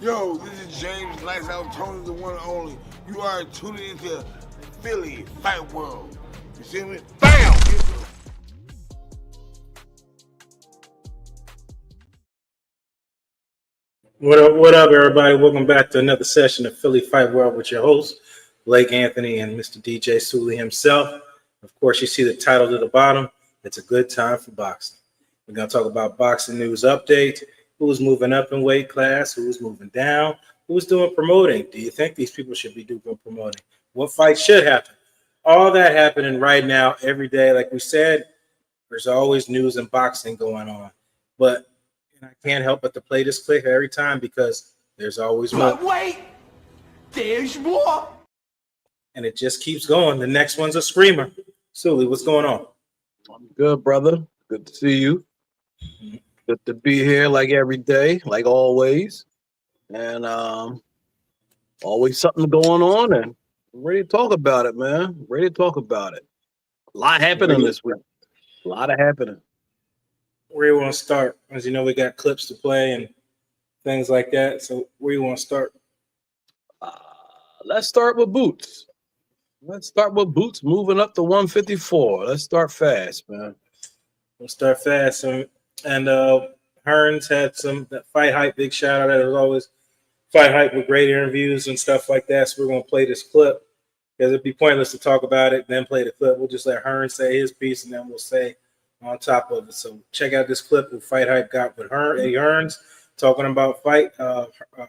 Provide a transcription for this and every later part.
Yo, this is James Lights Out Tony, the one and only. You are tuning into Philly Fight World. You see me? BAM! What up, everybody? Welcome back to another session of Philly Fight World with your host, Blake Anthony and Mr. DJ Sooly himself. Of course, you see the title at the bottom. It's a good time for boxing. We're going to talk about boxing news updates, who's moving up in weight class, who's moving down, who's doing promoting. Do you think these people should be doing promoting? What fights should happen? All that happening right now, every day. Like we said, there's always news in boxing going on. But I can't help but to play this clip every time because there's always more. But wait, there's more. And it just keeps going. The next one's a screamer. Sully, what's going on? I'm good, brother. Good to see you. Good to be here like every day, like always. And always something going on, and I'm ready to talk about it, man. Ready to talk about it. A lot happening this week. A lot of happening. Where you want to start? As you know, we got clips to play and things like that. So where you want to start? Let's start with Boots. Let's start with Boots moving up to 154. Let's start fast, man. We'll start fast. And Hearns had some that fight hype. Big shout out. As always, fight hype with great interviews and stuff like that. So we're going to play this clip because it'd be pointless to talk about it and then play the clip. We'll just let Hearns say his piece and then we'll say on top of it. So check out this clip of Fight Hype got with Eddie Hearns talking about fight,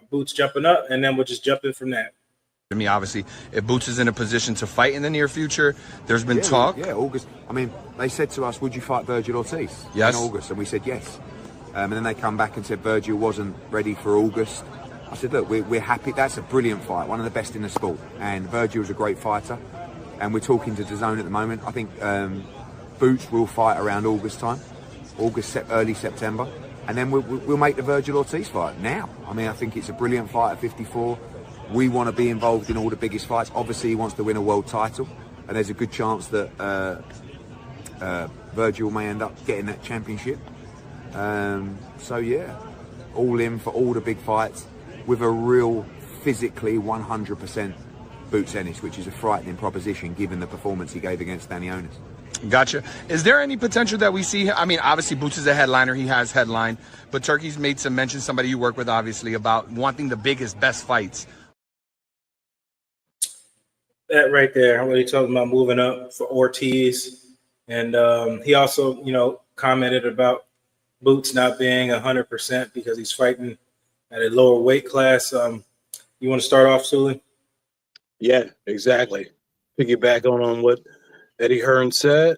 Boots jumping up, and then we'll just jump in from that. I mean, obviously, if Boots is in a position to fight in the near future, there's been talk. Yeah, August. I mean, they said to us, would you fight Vergil Ortiz in August? And we said yes. And then they come back and said Vergil wasn't ready for August. I said, look, we're happy. That's a brilliant fight, one of the best in the sport. And Vergil's a great fighter. And we're talking to DAZN at the moment. I think Boots will fight around August time, early September. And then we'll make the Vergil Ortiz fight now. I mean, I think it's a brilliant fight at 54. We want to be involved in all the biggest fights. Obviously, he wants to win a world title. And there's a good chance that Vergil may end up getting that championship. So, yeah, all in for all the big fights with a real physically 100% Boots Ennis, which is a frightening proposition given the performance he gave against Danny Ennis. Gotcha. Is there any potential that we see? I mean, obviously, Boots is a headliner. He has headline. But Turkey's made some mention, somebody you work with, obviously, about wanting the biggest, best fights. That right there, when he's talking about moving up for Ortiz. And he also, commented about Boots not being 100% because he's fighting at a lower weight class. You want to start off, Sully? Yeah, exactly. Piggyback on what Eddie Hearn said.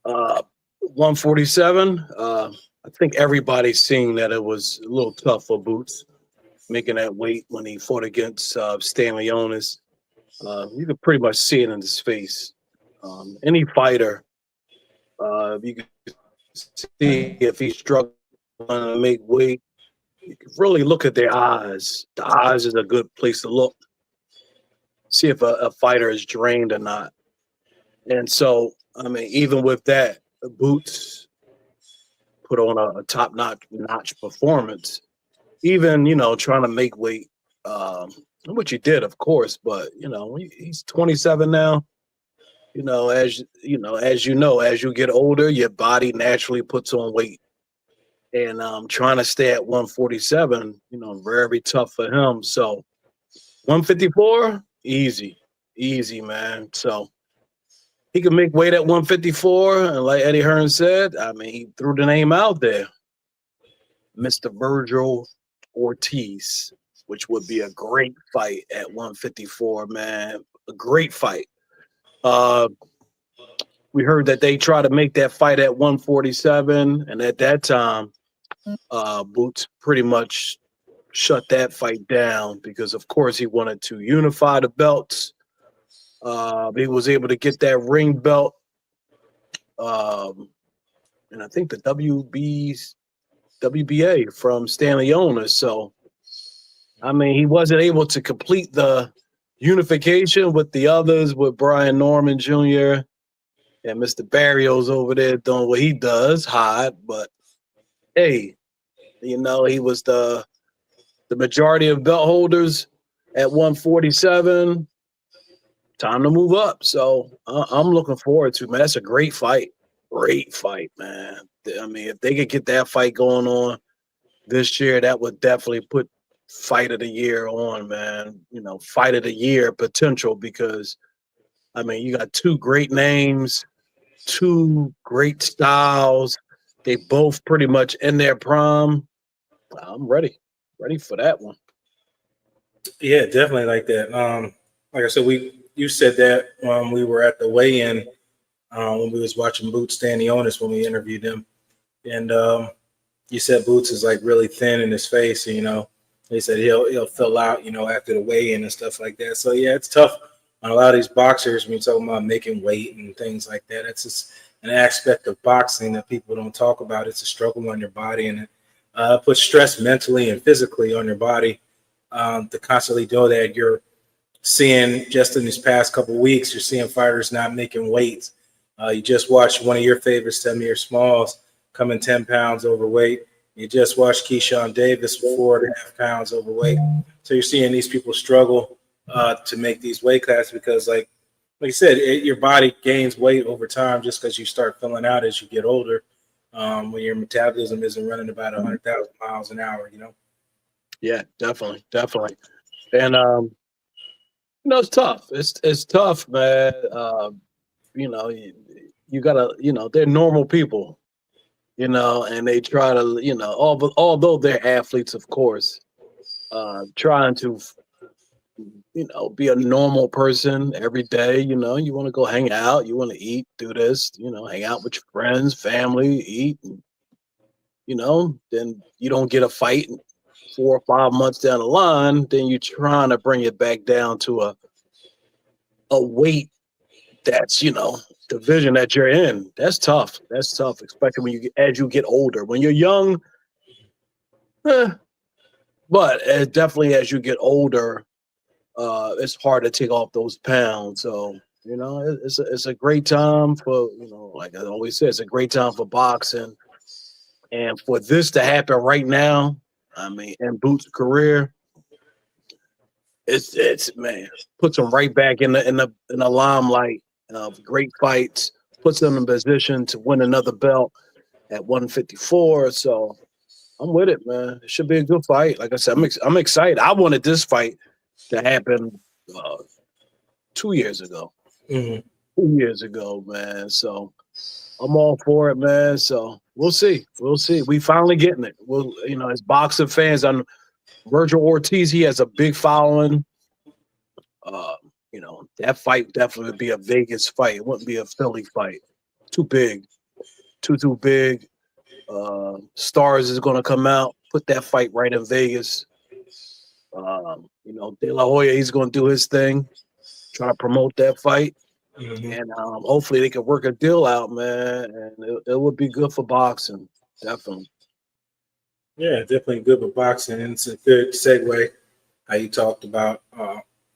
147. I think everybody's seeing that it was a little tough for Boots making that weight when he fought against Stanley Ennis. You could pretty much see it in his face. Any fighter, you can see if he's struggling to make weight. You can really look at their eyes. The eyes is a good place to look. See if a fighter is drained or not. And so, I mean, even with that, Boots put on a top-notch performance. Even, trying to make weight, which he did, of course. But, he's 27 now. As you get older, your body naturally puts on weight. And trying to stay at 147, very tough for him. So 154, easy, man. So he can make weight at 154. And like Eddie Hearn said, I mean, he threw the name out there, Mr. Vergil Ortiz, which would be a great fight at 154, man. A great fight. We heard that they tried to make that fight at 147, and at that time, Boots pretty much shut that fight down because, of course, he wanted to unify the belts. He was able to get that ring belt, and I think the WBA from Stanley Ennis. So, I mean, he wasn't able to complete the unification with the others, with Brian Norman Jr. and Mr. Barrios over there doing what he does, hide. But hey, he was the the majority of belt holders at 147. Time to move up. So I'm looking forward to, man. That's a great fight. Great fight, man. I mean, if they could get that fight going on this year, that would definitely put fight of the year on, man. You know, fight of the year potential, because, I mean, you got two great names, two great styles. They both pretty much in their prime. I'm ready for that one. Yeah, definitely like that. Like I said, you said that when we were at the weigh-in, when we was watching Boots Stanley Onus when we interviewed him, and you said Boots is like really thin in his face, and, you know, he said he'll fill out, you know, after the weigh-in and stuff like that. So yeah, it's tough on a lot of these boxers when you're talking about making weight and things like that. It's just an aspect of boxing that people don't talk about. It's a struggle on your body, and it puts stress mentally and physically on your body to constantly do that. You're seeing just in these past couple of weeks, you're seeing fighters not making weight. You just watched one of your favorites, Tamir Smalls, come in 10 pounds overweight. You just watched Keyshawn Davis, 4.5 pounds overweight. So you're seeing these people struggle to make these weight classes because, like you said, your body gains weight over time just because you start filling out as you get older, when your metabolism isn't running about 100,000 miles an hour, you know? Yeah, definitely. And, you know, it's tough. It's tough, man. You know, you gotta, you know, they're normal people, you know, and they try to, you know, although they're athletes, of course, trying to, you know, be a normal person every day. You know, you want to go hang out, you want to eat, do this, you know, hang out with your friends, family, eat, and, you know, then you don't get a fight 4 or 5 months down the line, then you're trying to bring it back down to a weight that's, you know, division that you're in. That's tough, especially when as you get older. When you're young, but definitely as you get older, it's hard to take off those pounds. So, you know, it's a great time for, you know, like I always say, it's a great time for boxing. And for this to happen right now, I mean, in Boots' career, it's man, puts him right back in the limelight of great fights, puts him in position to win another belt at 154. So I'm with it, man. It should be a good fight. Like I said, I'm excited. I wanted this fight to happen 2 years ago. Mm-hmm. 2 years ago, man. So I'm all for it, man. So we'll see. We finally getting it. We'll, you know, as boxing fans, I'm Vergil Ortiz. He has a big following. You know, that fight definitely would be a Vegas fight. It wouldn't be a Philly fight. Too big. Too big. Stars is going to come out, put that fight right in Vegas. You know, De La Hoya, he's going to do his thing, try to promote that fight. Mm-hmm. And hopefully they can work a deal out, man. And it would be good for boxing, definitely. Yeah, definitely good for boxing. And it's a good segue how you talked about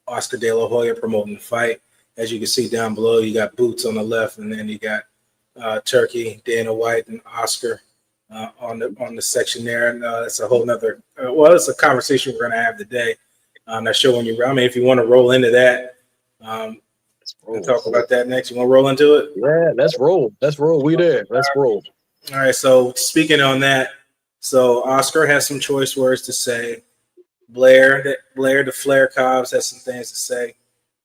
Oscar De La Hoya promoting the fight. As you can see down below, you got Boots on the left, and then you got Turkey, Dana White, and Oscar on the section there. And that's a whole nother it's a conversation we're going to have today. I'm not sure when you. I mean, if you want to roll into that, and talk about that next. You want to roll into it? Yeah, let's roll. We there. Let's roll. All right. So speaking on that, so Oscar has some choice words to say. Blair, the Flair Cobbs has some things to say,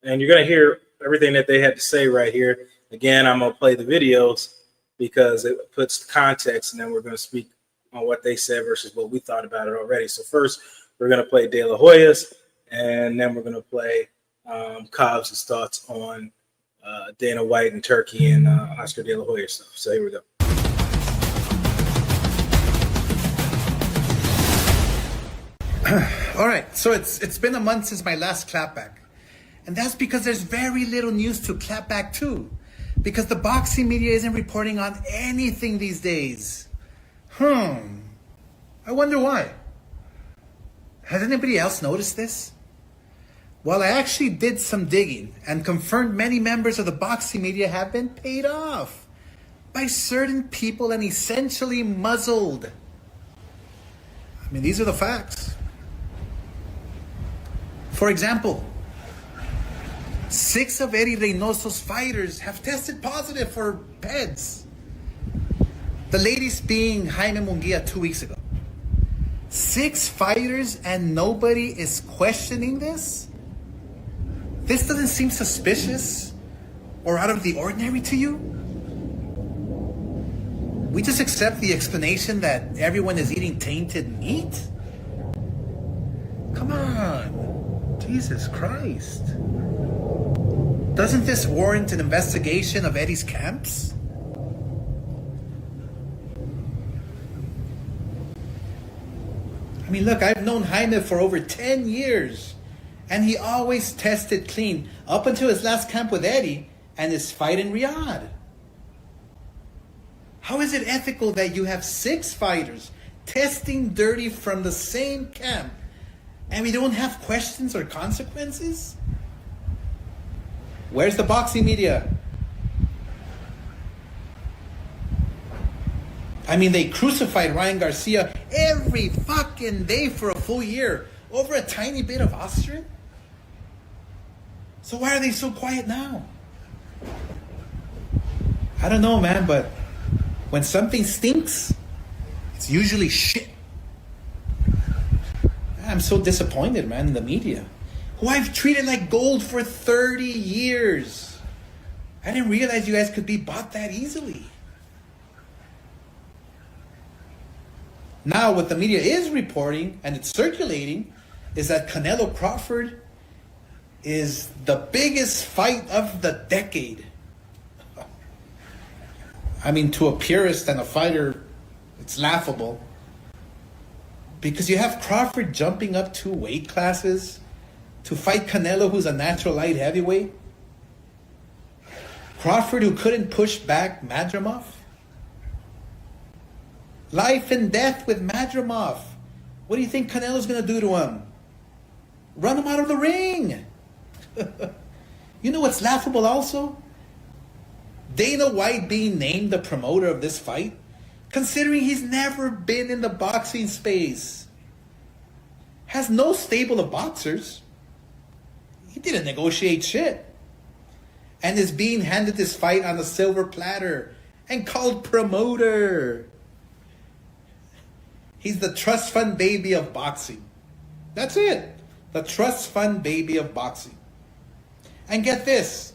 and you're going to hear everything that they had to say right here. Again, I'm going to play the videos because it puts context, and then we're going to speak on what they said versus what we thought about it already. So first, we're going to play De La Hoya's, and then we're going to play Cobbs' thoughts on Dana White and Turkey and Oscar De La Hoya stuff. So here we go. All right, so it's been a month since my last clapback. And that's because there's very little news to clapback to. Because the boxing media isn't reporting on anything these days. I wonder why. Has anybody else noticed this? Well, I actually did some digging and confirmed many members of the boxing media have been paid off by certain people and essentially muzzled. I mean, these are the facts. For example, 6 of Eddie Reynoso's fighters have tested positive for PEDs. The latest being Jaime Munguia 2 weeks ago. 6 fighters and nobody is questioning this? This doesn't seem suspicious or out of the ordinary to you? We just accept the explanation that everyone is eating tainted meat? Come on. Jesus Christ. Doesn't this warrant an investigation of Eddie's camps? I mean, look, I've known Jaime for over 10 years, and he always tested clean up until his last camp with Eddie and his fight in Riyadh. How is it ethical that you have 6 fighters testing dirty from the same camp, and we don't have questions or consequences? Where's the boxing media? I mean, they crucified Ryan Garcia every fucking day for a full year over a tiny bit of Austrian. So why are they so quiet now? I don't know, man, but when something stinks, it's usually shit. I'm so disappointed, man, in the media, who I've treated like gold for 30 years. I didn't realize you guys could be bought that easily. Now, what the media is reporting, and it's circulating, is that Canelo Crawford is the biggest fight of the decade. I mean, to a purist and a fighter, it's laughable. Because you have Crawford jumping up 2 weight classes to fight Canelo, who's a natural light heavyweight. Crawford, who couldn't push back Madrimov. Life and death with Madrimov. What do you think Canelo's going to do to him? Run him out of the ring. You know what's laughable also? Dana White being named the promoter of this fight, considering he's never been in the boxing space. Has no stable of boxers. He didn't negotiate shit. And is being handed this fight on a silver platter and called promoter. He's the trust fund baby of boxing. That's it. The trust fund baby of boxing. And get this.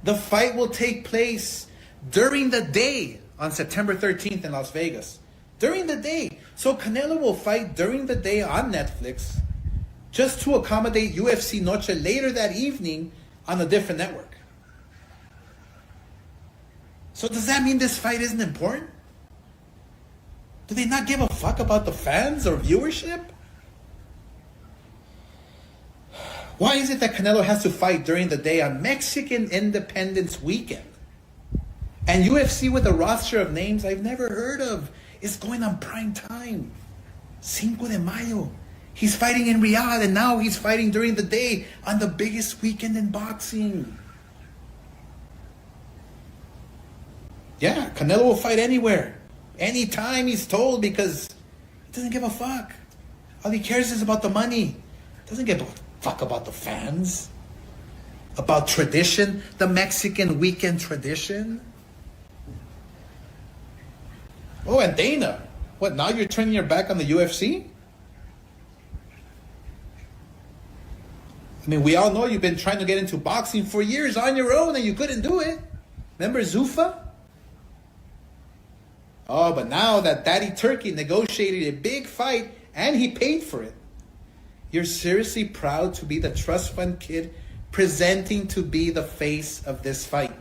The fight will take place during the day on September 13th in Las Vegas. During the day. So Canelo will fight during the day on Netflix just to accommodate UFC Noche later that evening on a different network. So does that mean this fight isn't important? Do they not give a fuck about the fans or viewership? Why is it that Canelo has to fight during the day on Mexican Independence Weekend? And UFC, with a roster of names I've never heard of, is going on prime time. Cinco de Mayo. He's fighting in Riyadh, and now he's fighting during the day on the biggest weekend in boxing. Yeah, Canelo will fight anywhere. Anytime he's told, because he doesn't give a fuck. All he cares is about the money. Doesn't give a fuck about the fans. About tradition, the Mexican weekend tradition. Oh, and Dana. What, now you're turning your back on the UFC? I mean, we all know you've been trying to get into boxing for years on your own and you couldn't do it. Remember Zuffa? Oh, but now that Daddy Turkey negotiated a big fight and he paid for it, you're seriously proud to be the trust fund kid presenting to be the face of this fight.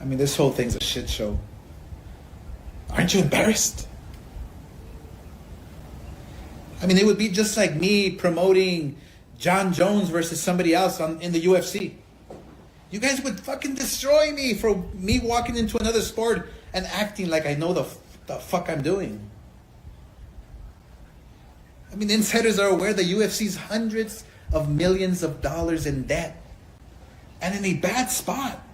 I mean, this whole thing's a shit show. Aren't you embarrassed? I mean, it would be just like me promoting John Jones versus somebody else in the UFC. You guys would fucking destroy me for me walking into another sport and acting like I know the fuck I'm doing. I mean, insiders are aware the UFC's hundreds of millions of dollars in debt and in a bad spot.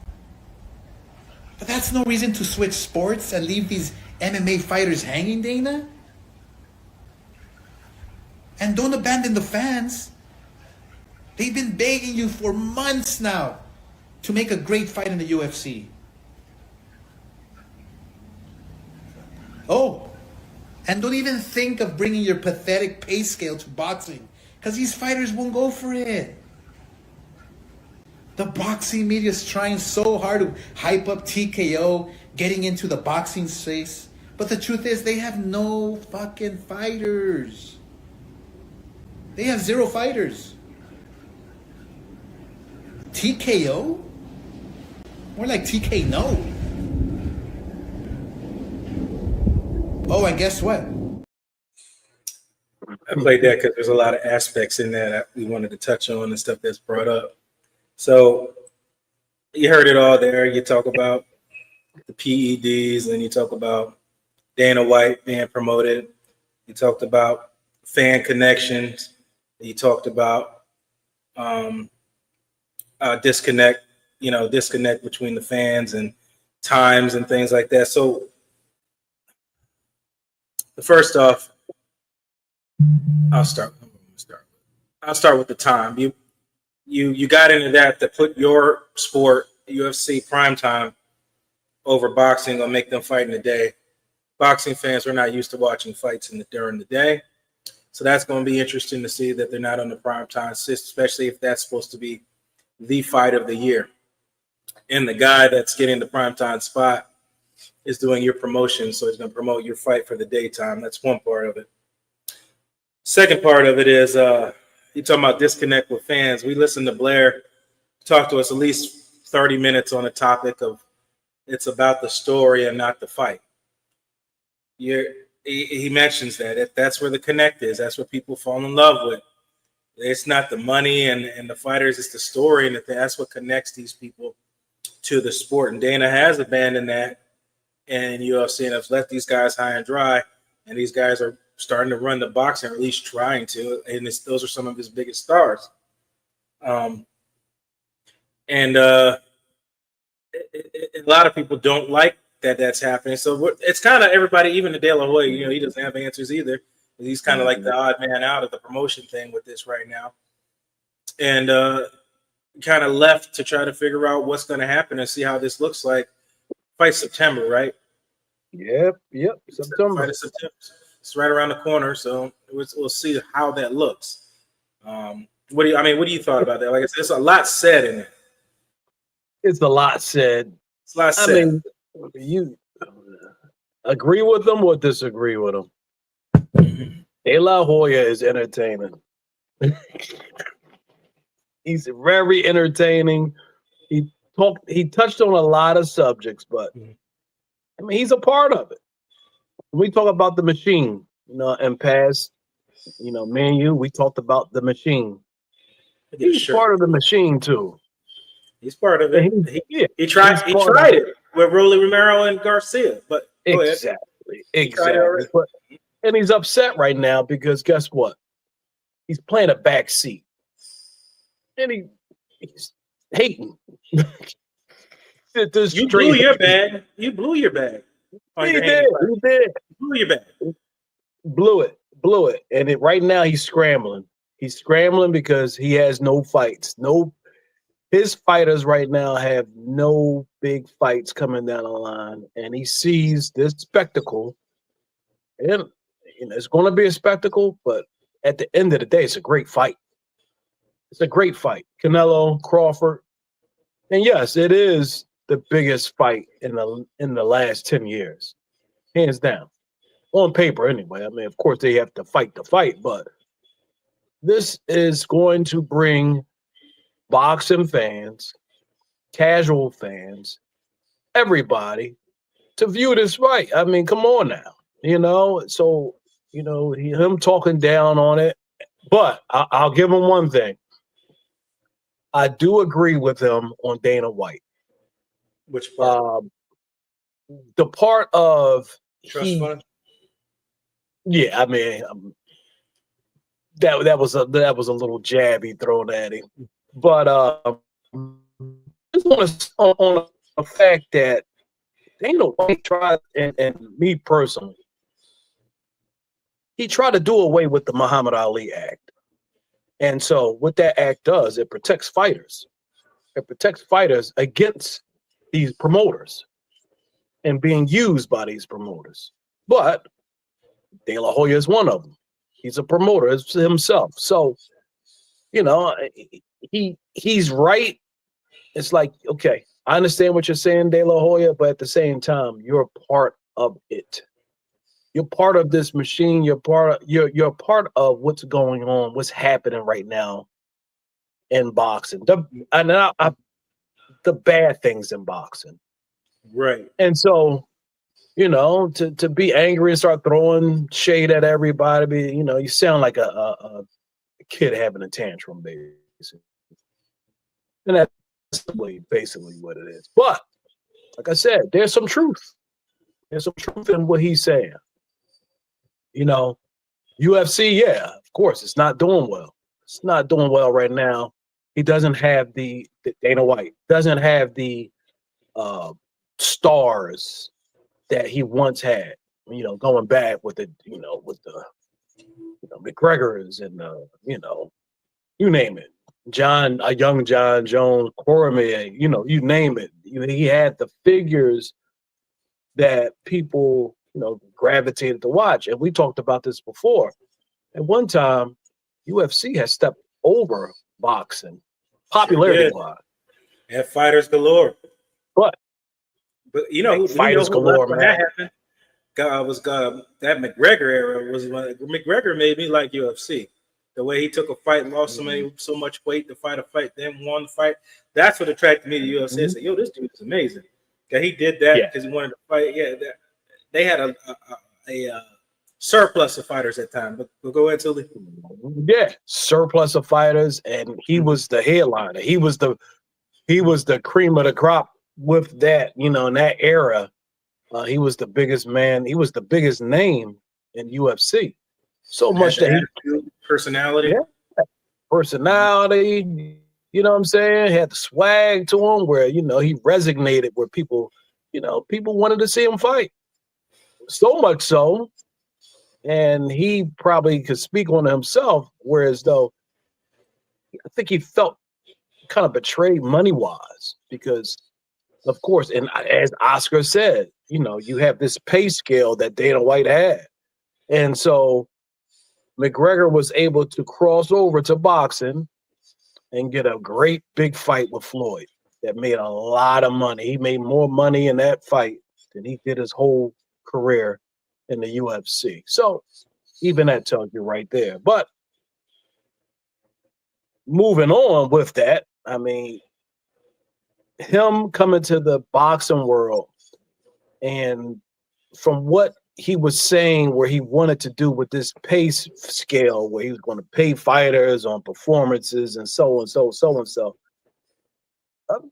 But that's no reason to switch sports and leave these MMA fighters hanging, Dana. And don't abandon the fans. They've been begging you for months now to make a great fight in the UFC. Oh, and don't even think of bringing your pathetic pay scale to boxing, because these fighters won't go for it. The boxing media is trying so hard to hype up TKO, getting into the boxing space. But the truth is, they have no fucking fighters. They have 0 fighters. TKO? More like TK no. Oh, and guess what? I played that because there's a lot of aspects in there that we wanted to touch on and stuff that's brought up. So you heard it all there. You talk about the PEDs, and you talk about Dana White being promoted. You talked about fan connections. You talked about disconnect between the fans and times and things like that. So first off, I'll start with the time. You got into that to put your sport, UFC primetime, over boxing or make them fight in the day. Boxing fans are not used to watching fights during the day. So that's going to be interesting to see that they're not on the primetime, especially if that's supposed to be the fight of the year. And the guy that's getting the primetime spot is doing your promotion, so he's going to promote your fight for the daytime. That's one part of it. Second part of it is you're talking about disconnect with fans. We listened to Blair talk to us at least 30 minutes on a topic of it's about the story and not the fight. He mentions that that's where the connect is. That's what people fall in love with. It's not the money and the fighters, it's the story, and that's what connects these people to the sport. And Dana has abandoned that, and UFC has left these guys high and dry, and these guys are starting to run the boxing, or at least trying to, and those are some of his biggest stars. A lot of people don't like that's happening. So it's kind of everybody, even the De La Hoya, he doesn't have answers either. He's kind of like the odd man out of the promotion thing with this right now. And kind of left to try to figure out what's going to happen and see how this looks like. Fight September, right? Yep. September. It's right around the corner, so we'll see how that looks. What do you thought about that? Like I said, there's a lot said in it. It's a lot said. It's a lot said. I mean, you agree with them or disagree with them? De La Hoya is entertaining. He's very entertaining. He touched on a lot of subjects, but I mean, he's a part of it. We talk about the machine, and past, me and you, we talked about the machine. He's part of the machine too. He's part of it. He tried it with Rolly Romero and Garcia, but exactly. And he's upset right now because guess what? He's playing a back seat, and he's hating. You blew your bag. You blew your bag. He did. Blew your bag. Blew it. And right now he's scrambling. He's scrambling because he has no fights. His fighters right now have no big fights coming down the line, and he sees this spectacle, and it's going to be a spectacle. But at the end of the day, it's a great fight. It's a great fight. Canelo, Crawford, and yes, it is the biggest fight in the last 10 years, hands down, on paper anyway. I mean, of course, they have to fight the fight, but this is going to bring boxing fans, casual fans, everybody to view this fight. I mean, come on now, So, him talking down on it, but I'll give him one thing. I do agree with him on Dana White. Which part? The part of trust fund. Yeah, I mean, that was a little jab he thrown at him. But just on the fact that Dana White tried, and me personally, he tried to do away with the Muhammad Ali Act. And so what that act does, it protects fighters. It protects fighters against these promoters and being used by these promoters. But De La Hoya is one of them. He's a promoter himself. So, you know, he's right. It's like, okay, I understand what you're saying, De La Hoya, but at the same time, you're part of it. You're part of this machine. You're part of what's going on, what's happening right now in boxing. The bad things in boxing. Right. And so, you know, to be angry and start throwing shade at everybody, you know, you sound like a kid having a tantrum, basically. And that's basically what it is. But like I said, there's some truth. There's some truth in what he's saying. You know, UFC, yeah, of course, it's not doing well. It's not doing well right now. He doesn't have the Dana White doesn't have the stars that he once had. You know, going back with the McGregors and you name it, a young John Jones, Cormier, you know, you name it. He had the figures that people, you know, gravitated to watch. And we talked about this before. At one time, UFC has stepped over boxing, popularity-wise. Had fighters galore. But you know, fighters galore, when man. that happened, that McGregor era was when McGregor made me like UFC. The way he took a fight, lost so much weight to fight a fight, then won the fight. That's what attracted me to UFC. I said, yo, this dude is amazing. He did that because he wanted to fight. Yeah, they had a surplus of fighters at the time. But we'll go ahead, Sooly. Yeah, surplus of fighters, and he was the headliner. He was the cream of the crop with that. You know, in that era, he was the biggest man. He was the biggest name in UFC. So much that personality, personality. You know what I'm saying? He had the swag to him, where you know he resonated with people. You know, people wanted to see him fight. So much so, and he probably could speak on himself, whereas though I think he felt kind of betrayed money-wise because, of course, and as Oscar said, you know, you have this pay scale that Dana White had. And so McGregor was able to cross over to boxing and get a great big fight with Floyd that made a lot of money. He made more money in that fight than he did his whole career in the UFC. So even that tells you right there. But moving on with that, I mean, him coming to the boxing world and from what he was saying where he wanted to do with this pay scale where he was going to pay fighters on performances and so and so.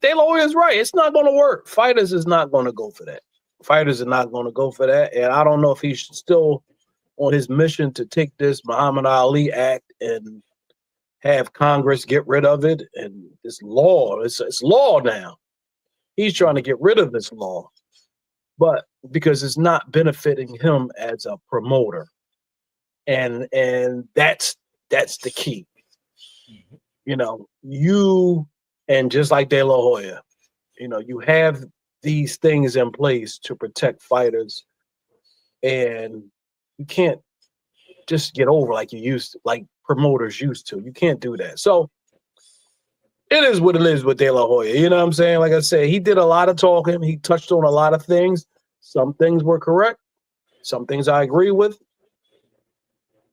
De La Hoya is right. It's not going to work. Fighters is not going to go for that. Fighters are not going to go for that. And I don't know if he's still on his mission to take this Muhammad Ali Act and have Congress get rid of it. And this law, it's law now. He's trying to get rid of this law. But because it's not benefiting him as a promoter. And that's the key. You know, and just like De La Hoya, you know, you have these things in place to protect fighters, and you can't just get over like you used to, like promoters used to. You can't do that. So it is what it is with De La Hoya. You know what I'm saying? Like I said, he did a lot of talking. He touched on a lot of things. Some things were correct. Some things I agree with.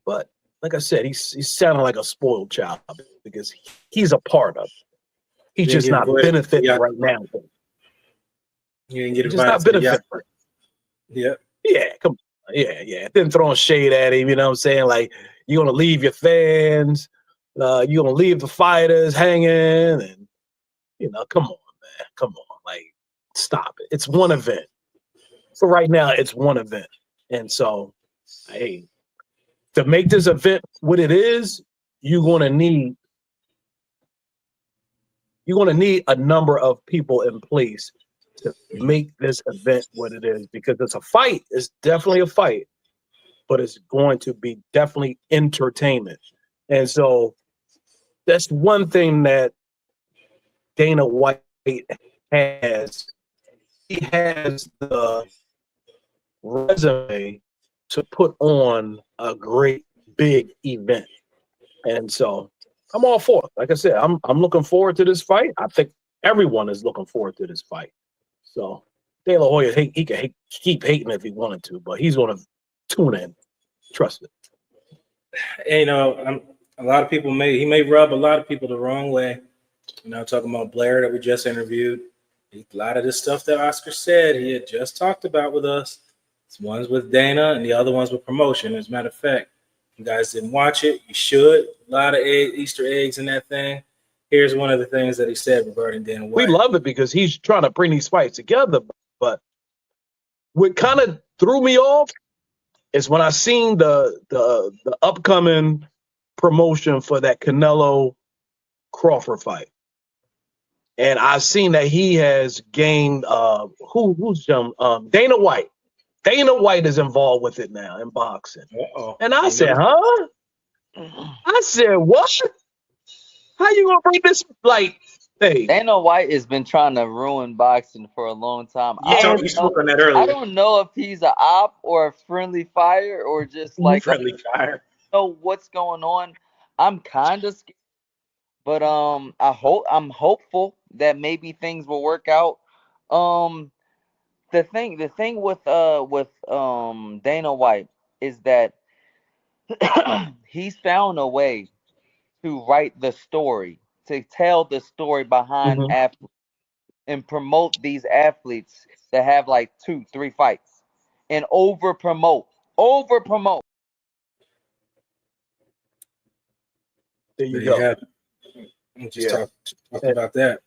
But like I said, he's sounding like a spoiled child because he's a part of it. He's just not benefiting right now. You didn't get He's just not benefiting. Yeah. Yeah, come on. Yeah. Then throwing shade at him, you know what I'm saying? Like, you're going to leave your fans. You're going to leave the fighters hanging. And, you know, come on, man. Come on. Like, stop it. It's one event. For right now, it's one event. And so, hey, to make this event what it is, you're going to need a number of people in place to make this event what it is, because it's a fight. It's definitely a fight, but it's going to be definitely entertainment. And so that's one thing that Dana White has. He has the resume to put on a great big event. And so I'm all for it. Like I said, I'm looking forward to this fight. I think everyone is looking forward to this fight. So De La Hoya, he can keep hating if he wanted to, but he's going to tune in. Trust it. And, a lot of people he may rub a lot of people the wrong way. Talking about Blair that we just interviewed. A lot of this stuff that Oscar said he had just talked about with us. One's with Dana and the other one's with promotion. As a matter of fact, if you guys didn't watch it, you should. A lot of Easter eggs in that thing. Here's one of the things that he said regarding Dana White. We love it because he's trying to bring these fights together. But what kind of threw me off is when I seen the upcoming promotion for that Canelo Crawford fight. And I've seen that he has gained who's Dana White. Dana White is involved with it now in boxing. Uh-oh. And I said, huh? I said, what? How you gonna bring this hey? Dana White has been trying to ruin boxing for a long time. You spoke on that earlier. I don't know if he's an op or a friendly fire or just like friendly fire. I don't know what's going on. I'm kind of scared, but I'm hopeful that maybe things will work out. The thing with Dana White is that he's found a way to write the story, to tell the story behind athletes and promote these athletes that have like 2-3 fights and over promote. There you go. Talk about that.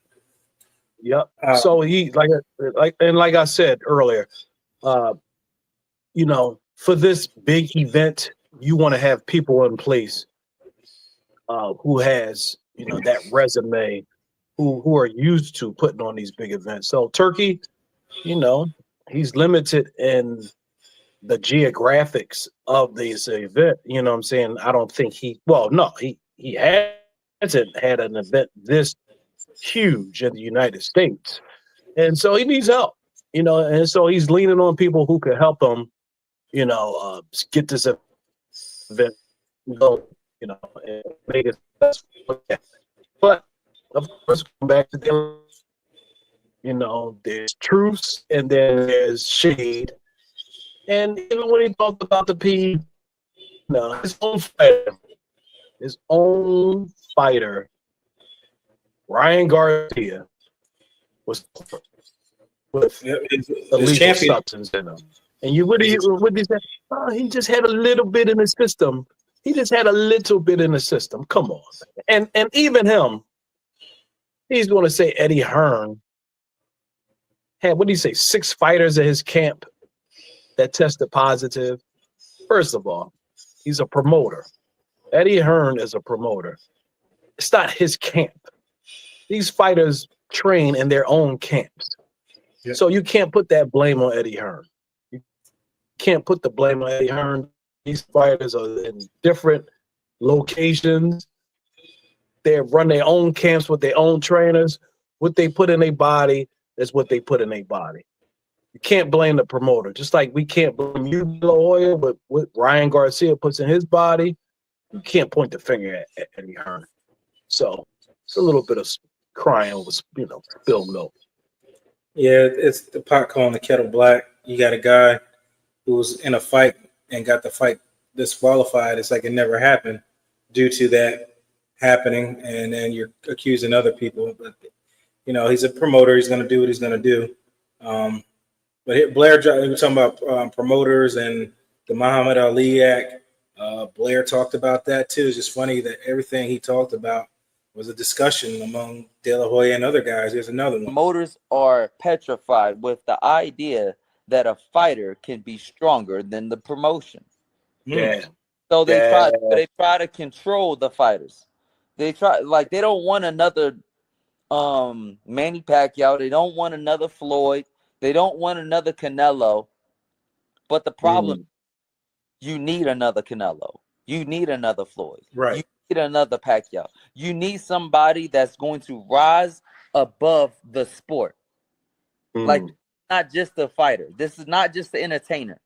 Yep. So he like I said earlier, for this big event, you want to have people in place who has that resume, who are used to putting on these big events. So Turkey, he's limited in the geographics of this event. You know what I'm saying? I don't think he hasn't had an event this huge in the United States. And so he needs help, and so he's leaning on people who can help him, get this event going, and make it successful. But of course, come back to them, there's truce and then there's shade. And even when he talked about the his own fighter, Ryan Garcia, was with illegal substance in him. And what do you say? Oh, he just had a little bit in his system. He just had a little bit in the system. Come on. And even him, he's going to say Eddie Hearn had, 6 fighters at his camp that tested positive. First of all, he's a promoter. Eddie Hearn is a promoter. It's not his camp. These fighters train in their own camps. Yep. So you can't put that blame on Eddie Hearn. You can't put the blame on Eddie Hearn. These fighters are in different locations. They run their own camps with their own trainers. What they put in their body is what they put in their body. You can't blame the promoter. Just like we can't blame you, De La Hoya, but what Ryan Garcia puts in his body, you can't point the finger at Eddie Hearn. So it's a little bit of crying over, spilled milk. Yeah, it's the pot calling the kettle black. You got a guy who was in a fight and got the fight disqualified. It's like it never happened due to that happening, and then you're accusing other people. But he's a promoter. He's going to do what he's going to do. But Blair, we were talking about promoters and the Muhammad Ali Act. Blair talked about that too. It's just funny that everything he talked about was a discussion among De La Hoya and other guys. There's another one. Promoters are petrified with the idea that a fighter can be stronger than the promotion. Yeah. So they try to control the fighters. They don't want another Manny Pacquiao. They don't want another Floyd. They don't want another Canelo. But the problem, You need another Canelo. You need another Floyd. Right. You need another Pacquiao. You need somebody that's going to rise above the sport. Like, not just a fighter. This is not just the entertainer.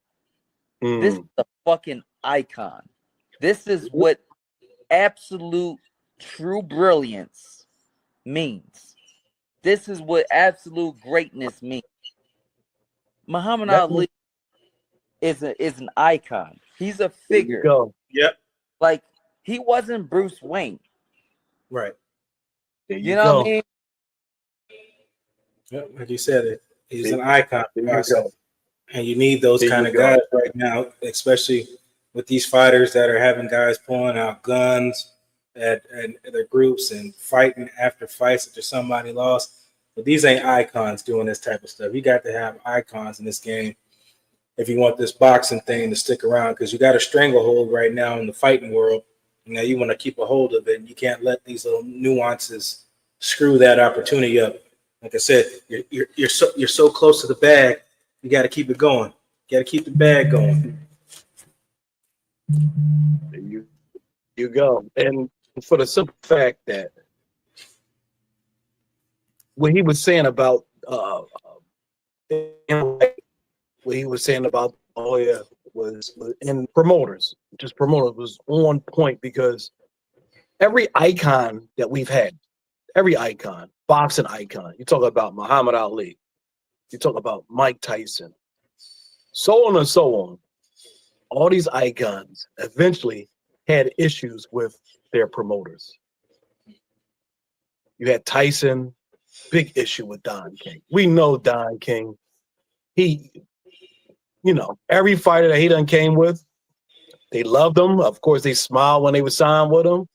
This is a fucking icon. This is what absolute true brilliance means. This is what absolute greatness means. Muhammad Ali is an icon. He's a figure. Go. Yep. Like, he wasn't Bruce Wayne. Right. You know what I mean? Yep. Like you said, he's an icon. And you need those kind of guys right now, especially with these fighters that are having guys pulling out guns at their groups and fighting after fights after somebody lost. But these ain't icons doing this type of stuff. You got to have icons in this game if you want this boxing thing to stick around, because you got a stranglehold right now in the fighting world. You know, you want to keep a hold of it, and you can't let these little nuances screw that opportunity up. Like I said, you're so close to the bag. You got to keep it going. You got to keep the bag going. You go. And for the simple fact that what he was saying about what he was saying about Hoya was and promoters was on point, because every icon that we've had, every icon, boxing icon, you talk about Muhammad Ali, you talk about Mike Tyson, so on and so on. All these icons eventually had issues with their promoters. You had Tyson, big issue with Don King. We know Don King. He, every fighter that he done came with, they loved him. Of course, they smiled when they were signed with him.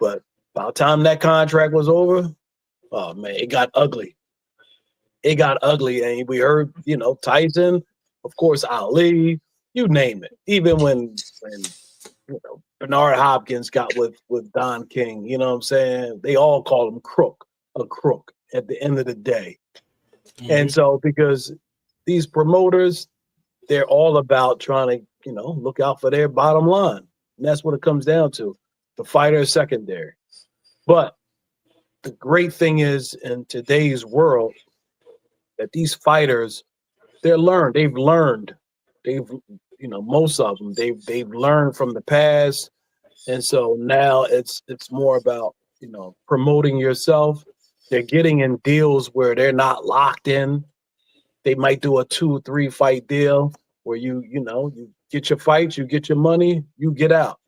But by the time that contract was over, oh man, it got ugly. It got ugly, and we heard, Tyson, of course, Ali, you name it. Even when Bernard Hopkins got with Don King, you know what I'm saying? They all called him a crook at the end of the day. Mm-hmm. And so, because these promoters, they're all about trying to, look out for their bottom line. And that's what it comes down to. The fighter is secondary. But the great thing is, in today's world, that these fighters, they've learned. Most of them, they've learned from the past. And so now it's more about, promoting yourself. They're getting in deals where they're not locked in. They might do a 2-3 fight deal where you get your fights, you get your money, you get out.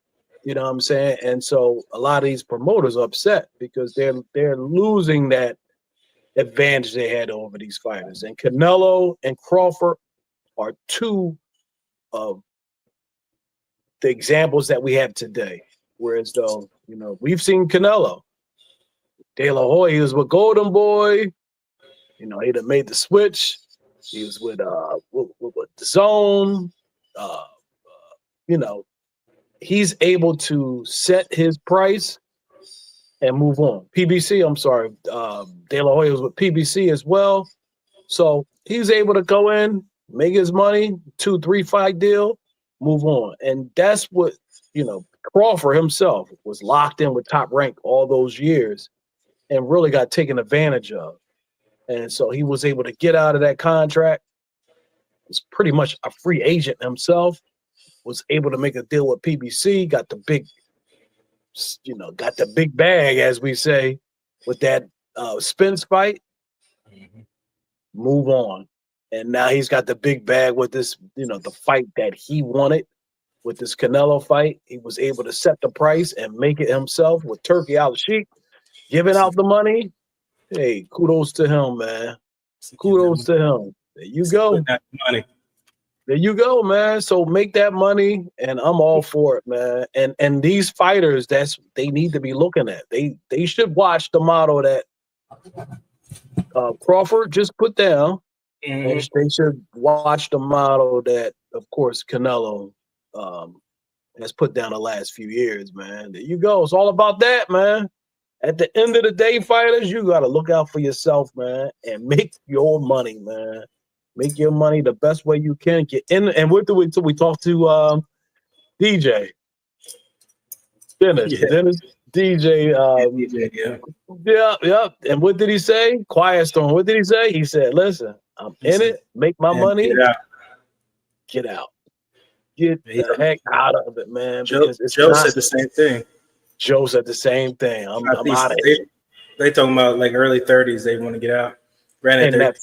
You know what I'm saying? And so a lot of these promoters are upset because they're losing that advantage they had over these fighters. And Canelo and Crawford are two of the examples that we have today. Whereas though, we've seen Canelo. De La Hoya, he was with Golden Boy. He done made the switch. He was with the Zone. He's able to set his price and move on. PBC, I'm sorry. De La Hoya was with PBC as well. So he's able to go in, make his money, 2-3 fight deal, move on. And that's what, Crawford himself was locked in with Top Rank all those years and really got taken advantage of. And so he was able to get out of that contract, was pretty much a free agent himself, was able to make a deal with PBC, got the big bag, as we say, with that Spence fight, move on. And now he's got the big bag with this, the fight that he wanted with this Canelo fight. He was able to set the price and make it himself with Turkey Al-Sheikh, giving out the money. Hey, kudos to him, man. Kudos to him. There you go. There you go, man. So make that money, and I'm all for it, man. And these fighters, they need to be looking at. They should watch the model that Crawford just put down. Mm-hmm. And they should watch the model that, of course, Canelo has put down the last few years, man. There you go. It's all about that, man. At the end of the day, fighters, you got to look out for yourself, man, and make your money, man. Make your money the best way you can. Get in, and we talked to DJ. Dennis. Yeah. Dennis. DJ. Yeah. And what did he say? Quiet Storm. What did he say? He said, listen, I'm in it, make my money, get out. Get the heck out of it, man. Joe said the same thing. Joe said the same thing. I'm out of it. They talking about like early 30s. They want to get out. Granted,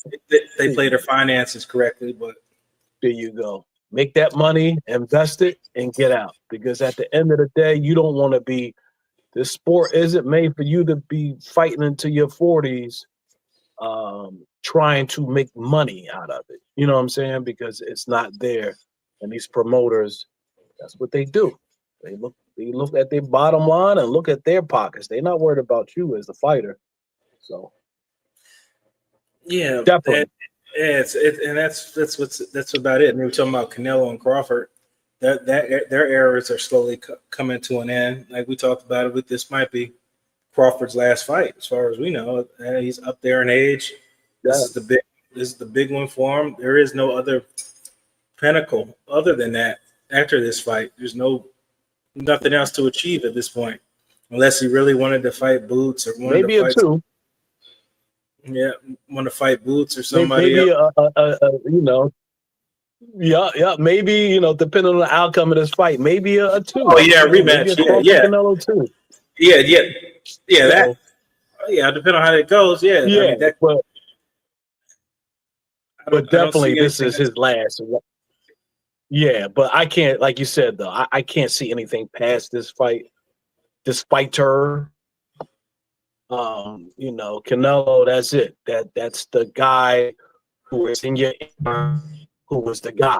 they play their finances correctly, but there you go. Make that money, invest it, and get out. Because at the end of the day, you don't want to be. This sport isn't made for you to be fighting into your 40s, trying to make money out of it. You know what I'm saying? Because it's not there. And these promoters, that's what they do. They look at their bottom line and look at their pockets. They're not worried about you as the fighter. So, yeah, definitely. And that's about it. And we were talking about Canelo and Crawford. That their eras are slowly coming to an end. Like we talked about it, this might be Crawford's last fight, as far as we know. He's up there in age. This is the big one for him. There is no other pinnacle other than that after this fight. There's nothing else to achieve at this point, unless he really wanted to fight Boots or wanted maybe to fight a two. Want to fight Boots or somebody maybe else. Maybe depending on the outcome of this fight, maybe a two. Oh yeah, rematch. Canelo too. Yeah. That. Depending on how it goes. Yeah. Yeah. I mean, but definitely, this is his last. Yeah, but I can't, like you said, though, I can't see anything past this fight. This fighter, Canelo, that's it. That's the guy who is in your ear, who was the guy.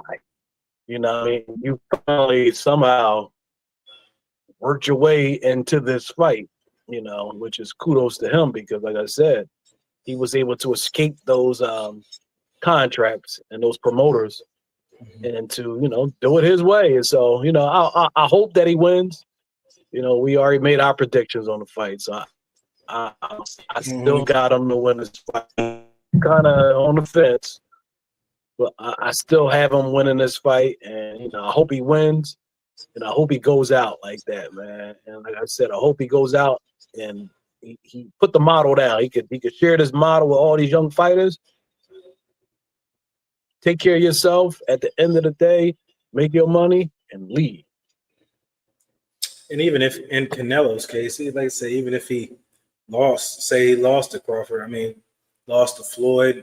You know what I mean? You finally somehow worked your way into this fight, which is kudos to him because, like I said, he was able to escape those contracts and those promoters and to do it his way. And so I hope that he wins. We already made our predictions on the fight, so I still got him to win this fight. Kind of on the fence, but I still have him winning this fight, and I hope he wins, and I hope he goes out like that, man. And like I said, I hope he goes out and he put the model down. He could share this model with all these young fighters. Take care of yourself. At the end of the day, make your money and leave. And even if in Canelo's case, like I say, even if he lost to Crawford, I mean, lost to Floyd,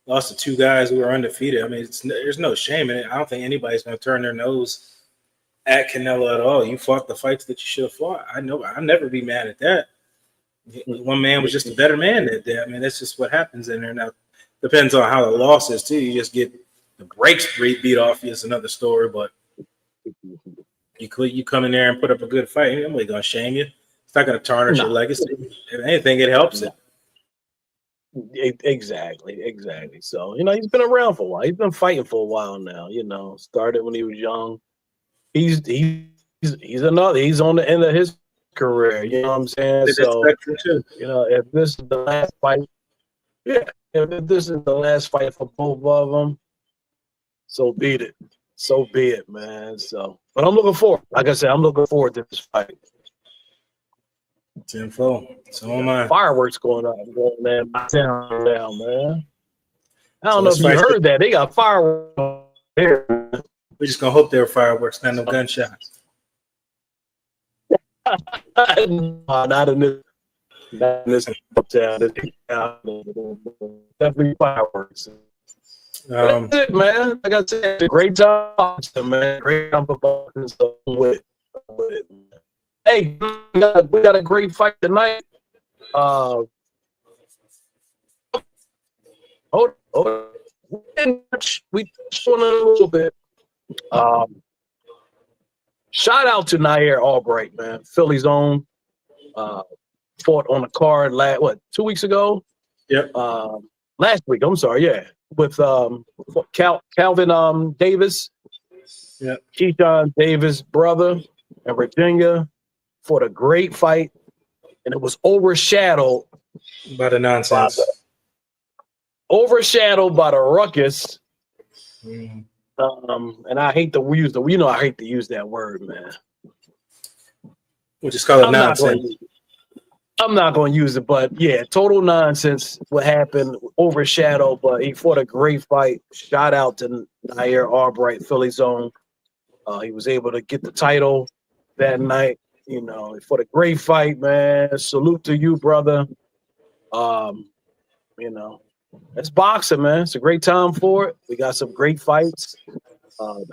lost to two guys who were undefeated. I mean, there's no shame in it. I don't think anybody's going to turn their nose at Canelo at all. You fought the fights that you should have fought. I'd never be mad at that. One man was just a better man that day. I mean, that's just what happens in there. Now, depends on how the loss is, too. You just get the brakes beat off you is another story, but you come in there and put up a good fight, nobody's going to shame you. It's not going to tarnish your legacy. If anything, it helps it. Exactly. So, he's been around for a while. He's been fighting for a while now, started when he was young. He's on the end of his career, you know what I'm saying? So, if this is the last fight, if this is the last fight for both of them, so be it, man. So, but I'm looking forward. Like I said, I'm looking forward to this fight. Tenfold. So am I. Fireworks going on, man. Man. I don't know if you heard that. They got fireworks here. We're just gonna hope they're fireworks, not no gunshots. Not in this town. Definitely fireworks. That's it, man. Like I said, it's a great time, man. Great time for with it. Hey, we got a great fight tonight. Hold on. We showing a little bit. Shout out to Nair Albright, man. Philly's own. Fought on the card 2 weeks ago? Yep. Last week, I'm sorry, yeah. With Calvin Davis. Yep. Keyshawn Davis' brother in Virginia. Fought a great fight, and it was overshadowed by the nonsense. Overshadowed by the ruckus And I hate to use I hate to use that word, man. We'll just call it nonsense. I'm not going to use it, but yeah, total nonsense. What happened overshadowed, but he fought a great fight. Shout out to Nair Albright, Philly Zone. He was able to get the title that night. You know, he fought a great fight, man. Salute to you, brother. You know, it's boxing, man. It's a great time for it. We got some great fights.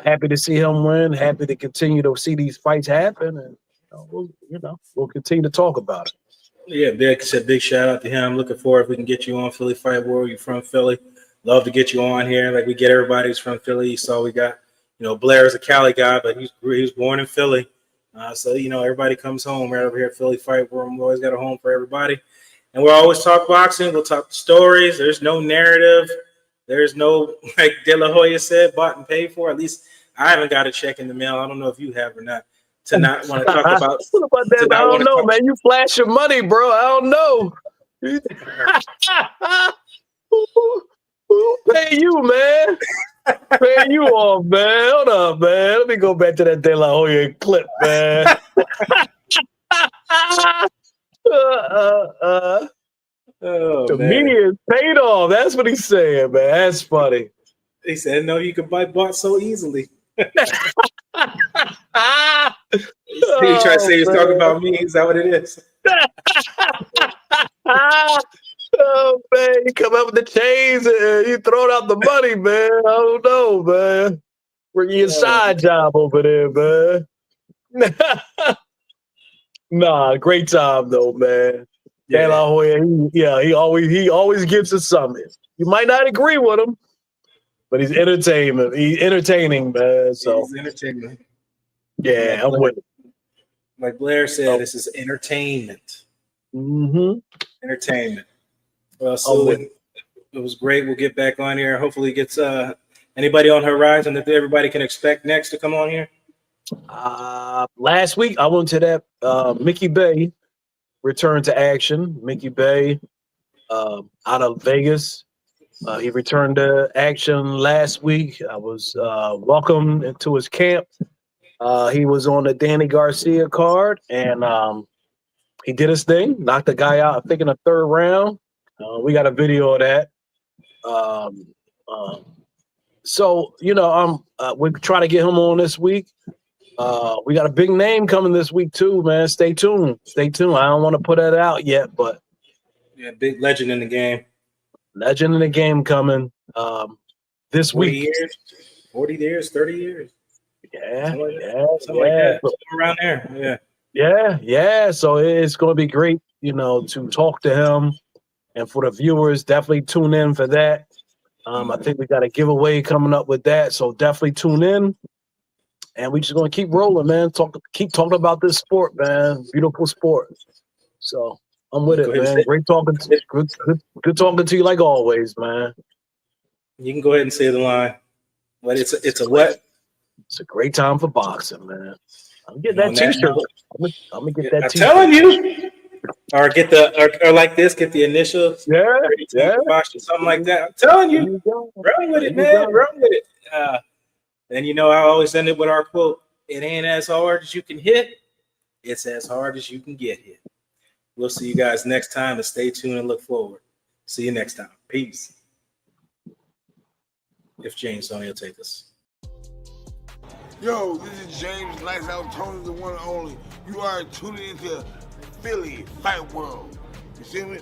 Happy to see him win. Happy to continue to see these fights happen, and we'll continue to talk about it. Yeah, big shout out to him. Looking forward if we can get you on Philly Fight World. You're from Philly. Love to get you on here. Like we get everybody who's from Philly. So we got, Blair's a Cali guy, but he was born in Philly. So everybody comes home right over here at Philly Fight World. We always got a home for everybody. And we'll always talk boxing. We'll talk stories. There's no narrative. There's no, like De La Hoya said, bought and paid for. At least I haven't got a check in the mail. I don't know if you have or not. To not want to talk about. What about that? I don't know, man. You flash your money, bro. I don't know. Who pay you, man? Pay you off, man. Hold up, man. Let me go back to that De La Hoya clip, man. The media is paid off. That's what he's saying, man. That's funny. He said, "No, you can buy bought so easily." He tried to say he was talking about me. Is that what it is? Oh man, you come up with the chains and you throwing out the money, man. I don't know, man. Working your side job over there, man. Nah, great time though, man. De La Hoya, he always gives us something. You might not agree with him, but he's entertainment. He's entertaining, man. So he's entertaining. Yeah, I'm with it. Like Blair said, this is entertainment. Mm-hmm. Entertainment. Well, so it was great. We'll get back on here. Hopefully, it gets anybody on the horizon that everybody can expect next to come on here. Last week I went to that Mickey Bay return to action. Mickey Bay out of Vegas. He returned to action last week. I was welcomed into his camp. He was on the Danny Garcia card, and he did his thing, knocked the guy out, I think, in the third round. We got a video of that. So, we try to get him on this week. We got a big name coming this week, too, man. Stay tuned. Stay tuned. I don't want to put that out yet, but. Yeah, big legend in the game. Legend in the game coming this 40 week. Years, 40 years, 30 years. Yeah, something like that. Something around there. Yeah. So it's going to be great, to talk to him. And for the viewers, definitely tune in for that. I think we got a giveaway coming up with that. So definitely tune in. And we just going to keep rolling, man. Keep talking about this sport, man. Beautiful sport. So I'm with it, man. Great talking to you. Good talking to you like always, man. You can go ahead and say the line. But it's a what? It's a great time for boxing, man. I'm getting that T-shirt. I'm gonna get that T-shirt. I'm telling you. Or get or like this, get the initials. Yeah. Something like that. I'm telling you. Run with it, man. Run with it. And I always end it with our quote: "It ain't as hard as you can hit. It's as hard as you can get hit." We'll see you guys next time, and stay tuned and look forward. See you next time. Peace. If James Tony will take us. Yo, this is James Lights Out Tony, the one and only. You are tuning into Philly Fight World. You see me?